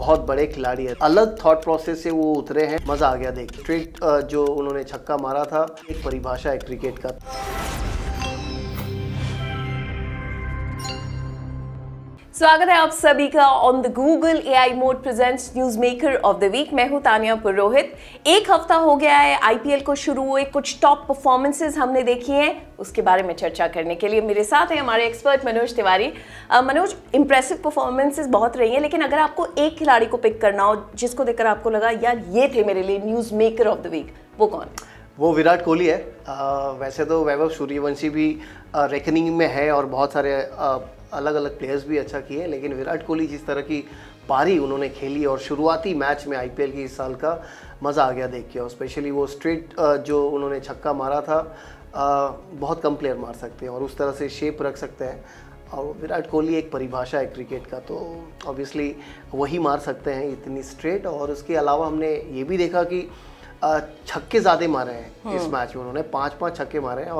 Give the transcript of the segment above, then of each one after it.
बहुत बड़े खिलाड़ी है, अलग थॉट प्रोसेस से वो उतरे हैं। मजा आ गया देख। स्ट्रेट जो उन्होंने छक्का मारा था, एक परिभाषा है क्रिकेट का। स्वागत है आप सभी का on the Google AI mode presents news maker of the week. मैं हूं तानिया पुरोहित। एक हफ्ता हो गया है आईपीएल को शुरू हुए, कुछ टॉप परफॉर्मेंसेस हमने देखी हैं, उसके बारे में चर्चा करने के लिए मेरे साथ है हमारे expert Manoj Tiwari. Manoj, impressive performances बहुत रही हैं, लेकिन अगर आपको एक खिलाड़ी को पिक करना हो जिसको देखकर आपको लगा यार ये थे मेरे लिए news maker of the week, वो कौन? वो विराट कोहली है। वैसे तो वैभव सूर्यवंशी भी रेकनिंग में है और बहुत सारे अलग अलग प्लेयर्स भी अच्छा किए, लेकिन विराट कोहली जिस तरह की पारी उन्होंने खेली और शुरुआती मैच में आईपीएल की इस साल का मज़ा आ गया देख के। और स्पेशली वो स्ट्रेट जो उन्होंने छक्का मारा था, बहुत कम प्लेयर मार सकते हैं और उस तरह से शेप रख सकते हैं। और विराट कोहली एक परिभाषा है क्रिकेट का, तो ऑब्वियसली वही मार सकते हैं इतनी स्ट्रेट। और उसके अलावा हमने ये भी देखा कि छक्के ज़्यादा मारे हैं इस मैच में, उन्होंने 5 छक्के मारे हैं।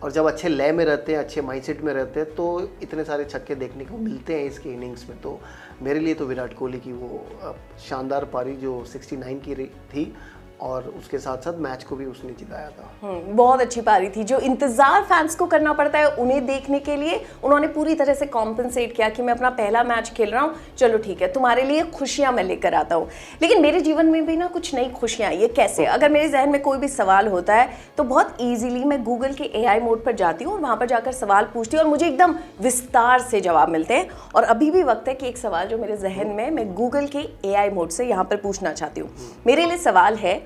और जब अच्छे लय में रहते हैं, अच्छे माइंडसेट में रहते हैं, तो इतने सारे छक्के देखने को मिलते हैं इसके इनिंग्स में। तो मेरे लिए तो विराट कोहली की वो शानदार पारी जो 69 की थी, और उसके साथ साथ मैच को भी उसने जिताया था। बहुत अच्छी पारी थी। जो इंतजार फैंस को करना पड़ता है उन्हें देखने के लिए, उन्होंने पूरी तरह से कॉम्पनसेट किया कि मैं अपना पहला मैच खेल रहा हूँ, चलो ठीक है तुम्हारे लिए खुशियां मैं लेकर आता हूँ। लेकिन मेरे जीवन में भी ना कुछ नई खुशियां आई है। कैसे? अगर मेरे जहन में कोई भी सवाल होता है तो बहुत ईजिली मैं गूगल के एआई मोड पर जाती हूँ और वहां पर जाकर सवाल पूछती हूँ और मुझे एकदम विस्तार से जवाब मिलते हैं। और अभी भी वक्त है कि एक सवाल जो मेरे जहन में, मैं गूगल के एआई मोड से यहाँ पर पूछना चाहती हूँ। मेरे लिए सवाल है,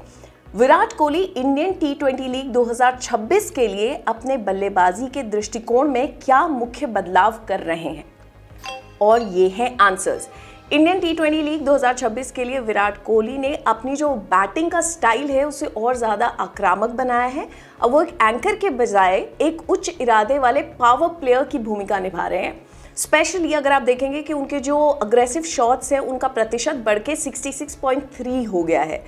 विराट कोहली इंडियन टी20 लीग 2026 के लिए अपने बल्लेबाजी के दृष्टिकोण में क्या मुख्य बदलाव कर रहे हैं? और ये हैं आंसर्स। इंडियन टी20 लीग 2026 के लिए विराट कोहली ने अपनी जो बैटिंग का स्टाइल है उसे और ज़्यादा आक्रामक बनाया है। अब वो एक एंकर के बजाय एक उच्च इरादे वाले पावर प्लेयर की भूमिका निभा रहे हैं। स्पेशली अगर आप देखेंगे कि उनके जो अग्रेसिव शॉट्स हैं उनका प्रतिशत बढ़ के 66.3 हो गया है।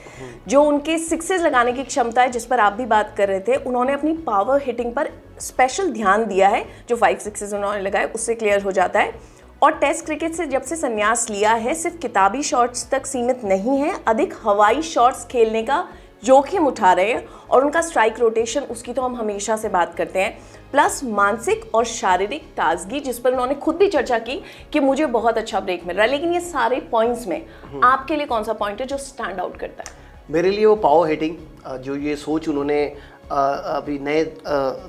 जो उनके सिक्सेस लगाने की क्षमता है जिस पर आप भी बात कर रहे थे, उन्होंने अपनी पावर हिटिंग पर स्पेशल ध्यान दिया है। जो 5 सिक्सेस उन्होंने लगाए उससे क्लियर हो जाता है। और टेस्ट क्रिकेट से जब से संन्यास लिया है, सिर्फ किताबी शॉट्स तक सीमित नहीं है, अधिक हवाई शॉट्स खेलने का जोखिम उठा रहे हैं। और उनका स्ट्राइक रोटेशन, उसकी तो हम हमेशा से बात करते हैं, प्लस मानसिक और शारीरिक ताजगी जिस पर उन्होंने खुद भी चर्चा की कि मुझे बहुत अच्छा ब्रेक मिल रहा है। लेकिन ये सारे पॉइंट्स में आपके लिए कौन सा पॉइंट है जो स्टैंड आउट करता है? मेरे लिए वो पावर हिटिंग, जो ये सोच उन्होंने अभी नए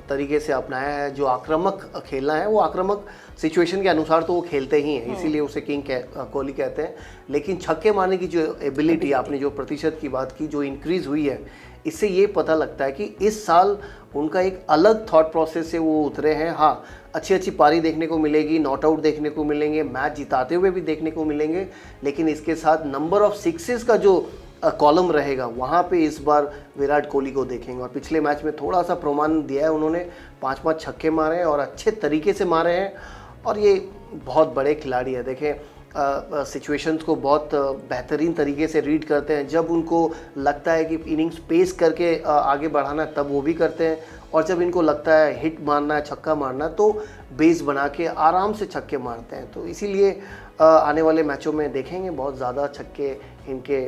तरीके से अपनाया है, जो आक्रामक खेलना है, वो आक्रामक सिचुएशन के अनुसार तो वो खेलते ही हैं, इसीलिए उसे किंग कोहली कहते हैं। लेकिन छक्के मारने की जो एबिलिटी, आपने जो प्रतिशत की बात की, जो इंक्रीज हुई है, इससे ये पता लगता है कि इस साल उनका एक अलग थॉट प्रोसेस से वो उतरे हैं। हाँ, अच्छी पारी देखने को मिलेगी, नॉट आउट देखने को मिलेंगे, मैच जिताते हुए भी देखने को मिलेंगे, लेकिन इसके साथ नंबर ऑफ सिक्सेस का जो कॉलम रहेगा, वहाँ पे इस बार विराट कोहली को देखेंगे। और पिछले मैच में थोड़ा सा प्रमाण दिया है उन्होंने, 5 छक्के मारे हैं और अच्छे तरीके से मारे हैं। और ये बहुत बड़े खिलाड़ी है। देखें, सिचुएशंस को बहुत बेहतरीन तरीके से रीड करते हैं। जब उनको लगता है कि इनिंग्स पेस करके आगे बढ़ाना है, तब वो भी करते हैं। और जब इनको लगता है हिट मारना है, छक्का मारना है, तो बेस बना के आराम से छक्के मारते हैं। तो इसीलिए आने वाले मैचों में देखेंगे बहुत ज़्यादा छक्के इनके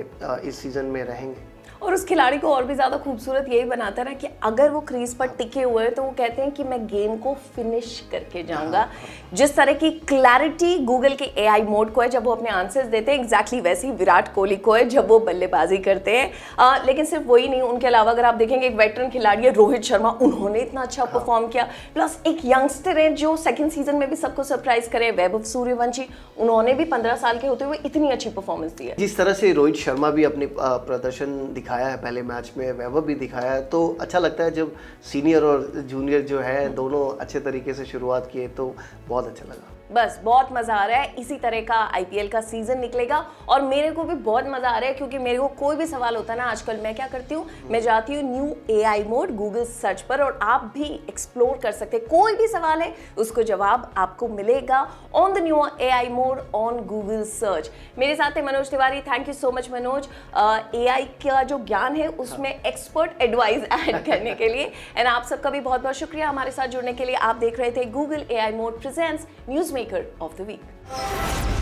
इस सीज़न में रहेंगे। और उस खिलाड़ी को और भी ज़्यादा खूबसूरत यही बनाता है ना कि अगर वो क्रीज पर टिके हुए हैं तो वो कहते हैं कि मैं गेम को फिनिश करके जाऊंगा। जिस तरह की क्लैरिटी गूगल के एआई मोड को है जब वो अपने आंसर्स देते हैं, एग्जैक्टली वैसे ही विराट कोहली को है जब वो बल्लेबाजी करते हैं। लेकिन सिर्फ वही नहीं, उनके अलावा अगर आप देखेंगे एक वेटरन खिलाड़ी है रोहित शर्मा, उन्होंने इतना अच्छा परफॉर्म किया। प्लस एक यंगस्टर है जो सेकेंड सीजन में भी सबको सरप्राइज करे, वैभव सूर्यवंशी, उन्होंने भी 15 साल के होते हुए इतनी अच्छी परफॉर्मेंस दी है। जिस तरह से रोहित शर्मा भी अपनी प्रदर्शन दिखाया है पहले मैच में, वैभव भी दिखाया है, तो अच्छा लगता है जब सीनियर और जूनियर जो है दोनों अच्छे तरीके से शुरुआत किए, तो बहुत अच्छा लगा। बस बहुत मजा आ रहा है। इसी तरह का आईपीएल का सीजन निकलेगा और मेरे को भी बहुत मजा आ रहा है, क्योंकि मेरे को कोई भी सवाल होता है ना, आजकल मैं क्या करती हूँ, मैं जाती हूँ new AI mode Google search पर और आप भी एक्सप्लोर कर सकते हैं। कोई भी सवाल है उसको जवाब आपको मिलेगा on the new AI mode on Google search. मेरे साथ है Manoj Tiwari. Thank you so much Manoj, AI का जो ज्ञान है उसमें एक्सपर्ट एडवाइस ऐड करने के लिए। एंड आप सबका भी बहुत बहुत शुक्रिया हमारे साथ जुड़ने के लिए। आप देख रहे थे Google AI mode presents news maker of the week.